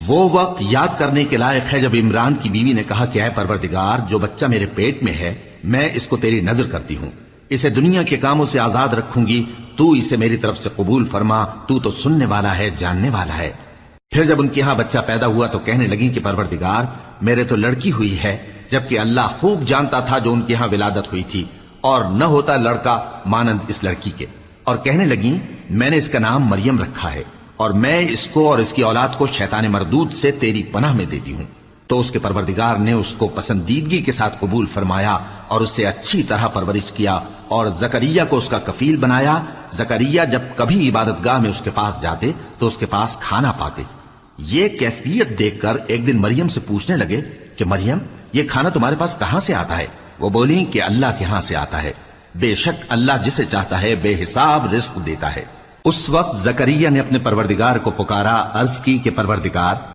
وہ وقت یاد کرنے کے لائق ہے جب عمران کی بیوی نے کہا کہ اے پروردگار، جو بچہ میرے پیٹ میں ہے میں اس کو تیری نظر کرتی ہوں، اسے دنیا کے کاموں سے آزاد رکھوں گی، تو اسے میری طرف سے قبول فرما، تو سننے والا ہے، جاننے والا ہے۔ پھر جب ان کے ہاں بچہ پیدا ہوا تو کہنے لگیں کہ پروردگار، میرے تو لڑکی ہوئی ہے، جبکہ اللہ خوب جانتا تھا جو ان کے ہاں ولادت ہوئی تھی، اور نہ ہوتا لڑکا مانند اس لڑکی کے۔ اور کہنے لگیں میں نے اس کا نام مریم رکھا ہے، اور میں اس کو اور اس کی اولاد کو شیطان مردود سے تیری پناہ میں دیتی ہوں۔ تو اس کے پروردگار نے اس کو پسندیدگی کے ساتھ قبول فرمایا اور اس سے اچھی طرح پرورش کیا، اور زکریا کو اس کا کفیل بنایا۔ زکریا جب کبھی عبادت گاہ میں اس کے پاس جاتے تو اس کے پاس کھانا پاتے۔ یہ کیفیت دیکھ کر ایک دن مریم سے پوچھنے لگے کہ مریم، یہ کھانا تمہارے پاس کہاں سے آتا ہے؟ وہ بولیں کہ اللہ کے ہاں سے آتا ہے، بے شک اللہ جسے چاہتا ہے بے حساب رزق دیتا ہے۔ اس وقت زکریا نے اپنے پروردگار کو پکارا، عرض کی کہ پروردگار